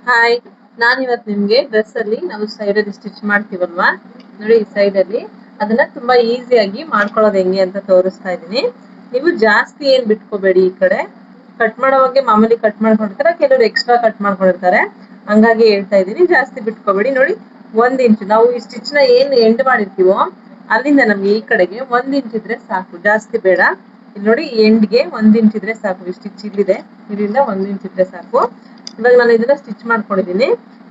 Hi, ನಾನು ಇವತ್ತು ನಿಮ್ಗೆ ಡ್ರೆಸ್ ಅಲ್ಲಿ ನಾವು ಸೈಡ್ ಅಲ್ಲಿ ಸ್ಟಿಚ್ ಮಾಡ್ತೀವಲ್ವಾ, ನೋಡಿ ಈ ಸೈಡ್ ಅಲ್ಲಿ ಅದನ್ನ ತುಂಬಾ ಈಸಿಯಾಗಿ ಮಾಡ್ಕೊಳ್ಳೋದು ಹೆಂಗೆ ಅಂತ ತೋರಿಸ್ತಾ ಇದ್ದೀನಿ. ನೀವು ಜಾಸ್ತಿ ಏನ್ ಬಿಟ್ಕೋಬೇಡಿ. ಈ ಕಡೆ ಕಟ್ ಮಾಡೋವಾಗೆ ಮಾಮೂಲಿ ಕಟ್ ಮಾಡ್ಕೊಂಡಿರ್ತಾರೆ, ಕೆಲವರು ಎಕ್ಸ್ಟ್ರಾ ಕಟ್ ಮಾಡ್ಕೊಂಡಿರ್ತಾರೆ. ಹಂಗಾಗಿ ಹೇಳ್ತಾ ಇದ್ದೀನಿ, ಜಾಸ್ತಿ ಬಿಟ್ಕೋಬೇಡಿ. ನೋಡಿ 1 ಇಂಚ್ ನಾವು ಈ ಸ್ಟಿಚ್ ನ ಏನ್ ಎಂಡ್ ಮಾಡಿರ್ತೀವೋ ಅಲ್ಲಿಂದ ನಮ್ಗೆ ಈ ಕಡೆಗೆ 1 ಇಂಚ್ ಇದ್ರೆ ಸಾಕು, ಜಾಸ್ತಿ ಬೇಡ. ಇಲ್ಲಿ ನೋಡಿ ಎಂಡ್ಗೆ 1 ಇಂಚ್ ಇದ್ರೆ ಸಾಕು. ಈ ಸ್ಟಿಚ್ ಇಲ್ಲಿದೆ, ಇದರಿಂದ 1 ಇಂಚ್ ಇದ್ರೆ ಸಾಕು. ಇವಾಗ ನಾನು ಇದನ್ನ ಸ್ಟಿಚ್ ಮಾಡ್ಕೊಂಡಿದ್ದೀನಿ.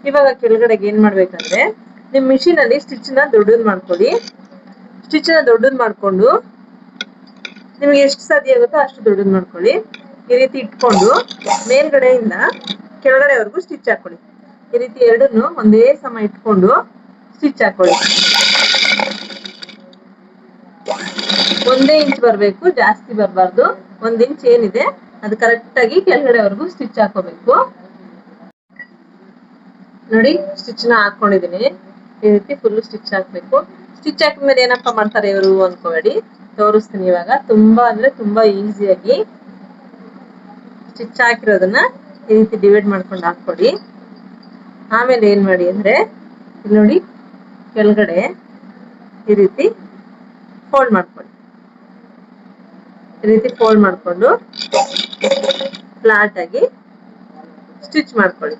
ಇವಾಗ ಕೆಳಗಡೆಗೆ ಏನ್ ಮಾಡ್ಬೇಕಂದ್ರೆ, ನಿಮ್ ಮಿಷಿನ್ ಅಲ್ಲಿ ಸ್ಟಿಚ್ ನ ದೊಡ್ಡದ್ ಮಾಡ್ಕೊಳ್ಳಿ. ಸ್ಟಿಚ್ ನ ದೊಡ್ಡದ್ ಮಾಡ್ಕೊಂಡು ನಿಮ್ಗೆ ಎಷ್ಟು ಸಾಧ್ಯ ಆಗುತ್ತೋ ಅಷ್ಟು ದೊಡ್ಡದ್ ಮಾಡ್ಕೊಳ್ಳಿ. ಈ ರೀತಿ ಇಟ್ಕೊಂಡು ಮೇಲ್ಗಡೆಯಿಂದ ಕೆಳಗಡೆವರೆಗೂ ಸ್ಟಿಚ್ ಹಾಕೊಳ್ಳಿ. ಈ ರೀತಿ ಎರಡನ್ನು ಒಂದೇ ಸಮ ಇಟ್ಕೊಂಡು ಸ್ಟಿಚ್ ಹಾಕೊಳ್ಳಿ. 1 ಇಂಚ್ ಬರ್ಬೇಕು, ಜಾಸ್ತಿ ಬರಬಾರ್ದು. 1 ಇಂಚ್ ಏನಿದೆ ಅದು ಕರೆಕ್ಟ್ ಆಗಿ ಕೆಳಗಡೆವರೆಗೂ ಸ್ಟಿಚ್ ಹಾಕೋಬೇಕು. ನೋಡಿ ಸ್ಟಿಚ್ ನ ಹಾಕೊಂಡಿದೀನಿ. ಈ ರೀತಿ ಫುಲ್ ಸ್ಟಿಚ್ ಹಾಕ್ಬೇಕು. ಸ್ಟಿಚ್ ಹಾಕಿದ್ಮೇಲೆ ಏನಪ್ಪ ಮಾಡ್ತಾರೆ ಇವರು ಅನ್ಕೋಬೇಡಿ, ತೋರಿಸ್ತೀನಿ ಇವಾಗ. ತುಂಬಾ ಅಂದ್ರೆ ತುಂಬಾ ಈಸಿಯಾಗಿ ಸ್ಟಿಚ್ ಹಾಕಿರೋದನ್ನ ಈ ರೀತಿ ಡಿವೈಡ್ ಮಾಡ್ಕೊಂಡು ಹಾಕೊಡಿ. ಆಮೇಲೆ ಏನ್ ಮಾಡಿ ಅಂದ್ರೆ, ಇಲ್ಲಿ ನೋಡಿ ಕೆಳಗಡೆ ಈ ರೀತಿ ಫೋಲ್ಡ್ ಮಾಡ್ಕೊಳ್ಳಿ. ಈ ರೀತಿ ಫೋಲ್ಡ್ ಮಾಡ್ಕೊಂಡು ಫ್ಲಾಟ್ ಆಗಿ ಸ್ಟಿಚ್ ಮಾಡ್ಕೊಳ್ಳಿ.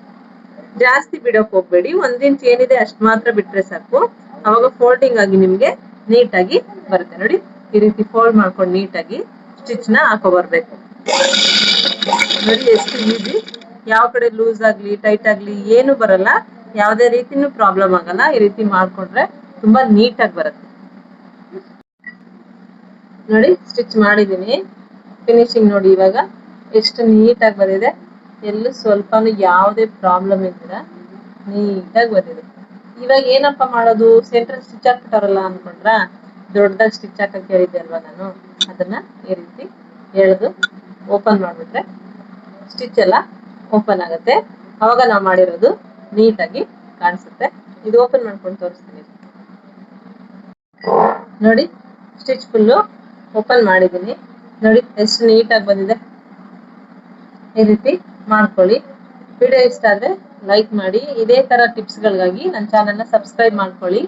ಜಾಸ್ತಿ ಬಿಡಕ್ ಹೋಗ್ಬೇಡಿ, 1 ಇಂಚ್ ಏನಿದೆ ಅಷ್ಟು ಮಾತ್ರ ಬಿಟ್ರೆ ಸಾಕು. ಅವಾಗ ಫೋಲ್ಡಿಂಗ್ ಆಗಿ ನಿಮ್ಗೆ ನೀಟಾಗಿ ಬರುತ್ತೆ. ನೋಡಿ ಈ ರೀತಿ ಫೋಲ್ಡ್ ಮಾಡ್ಕೊಂಡು ನೀಟಾಗಿ ಸ್ಟಿಚ್ ನ ಹಾಕೋ ಬರ್ಬೇಕು. ನೋಡಿ ಎಷ್ಟು ಈಸಿ. ಯಾವ ಕಡೆ ಲೂಸ್ ಆಗ್ಲಿ ಟೈಟ್ ಆಗ್ಲಿ ಏನು ಬರಲ್ಲ, ಯಾವ್ದೇ ರೀತಿನೂ ಪ್ರಾಬ್ಲಮ್ ಆಗಲ್ಲ. ಈ ರೀತಿ ಮಾಡ್ಕೊಂಡ್ರೆ ತುಂಬಾ ನೀಟಾಗಿ ಬರುತ್ತೆ. ನೋಡಿ ಸ್ಟಿಚ್ ಮಾಡಿದೀನಿ, ಫಿನಿಶಿಂಗ್ ನೋಡಿ ಇವಾಗ ಎಷ್ಟು ನೀಟಾಗಿ ಬಂದಿದೆ. ಎಲ್ಲೂ ಸ್ವಲ್ಪನೂ ಯಾವುದೇ ಪ್ರಾಬ್ಲಮ್ ಇದ್ದೀರಾ ನೀಟಾಗಿ ಬಂದಿದೆ. ಇವಾಗ ಏನಪ್ಪ ಮಾಡೋದು, ಸೆಂಟ್ರಲ್ ಸ್ಟಿಚ್ ಹಾಕ್ಬಿಟ್ಟಾರಲ್ಲ ಅನ್ಕೊಂಡ್ರ, ದೊಡ್ಡದಾಗಿ ಸ್ಟಿಚ್ ಹಾಕಕ್ ಹೇಳಿದ್ದೆ ಅಲ್ವಾ ನಾನು. ಅದನ್ನ ಈ ರೀತಿ ಎಳೆದು ಓಪನ್ ಮಾಡ್ಬಿಟ್ರೆ ಸ್ಟಿಚ್ ಎಲ್ಲ ಓಪನ್ ಆಗುತ್ತೆ. ಅವಾಗ ನಾವು ಮಾಡಿರೋದು ನೀಟಾಗಿ ಕಾಣಿಸುತ್ತೆ. ಇದು ಓಪನ್ ಮಾಡ್ಕೊಂಡು ತೋರಿಸ್ತೀನಿ ನೋಡಿ. ಸ್ಟಿಚ್ ಫುಲ್ಲು ಓಪನ್ ಮಾಡಿದ್ದೀನಿ. ನೋಡಿ ಎಷ್ಟು ನೀಟಾಗಿ ಬಂದಿದೆ. ಈ ರೀತಿ ಮಾಡ್ಕೊಳ್ಳಿ. ವಿಡಿಯೋ ಇಷ್ಟ ಆದ್ರೆ ಲೈಕ್ ಮಾಡಿ. ಇದೇ ತರ ಟಿಪ್ಸ್ಗಳಿಗಾಗಿ ನನ್ನ ಚಾನೆಲ್ನ ಸಬ್ಸ್ಕ್ರೈಬ್ ಮಾಡ್ಕೊಳ್ಳಿ.